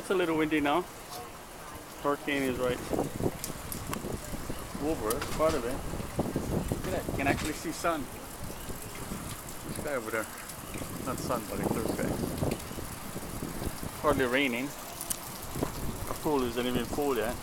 It's a little windy now. Hurricane is right over us, part of it. Look at that, you can actually see sun. Sky over there. Not sun, but a clear sky. Hardly raining. The pool isn't even full yet.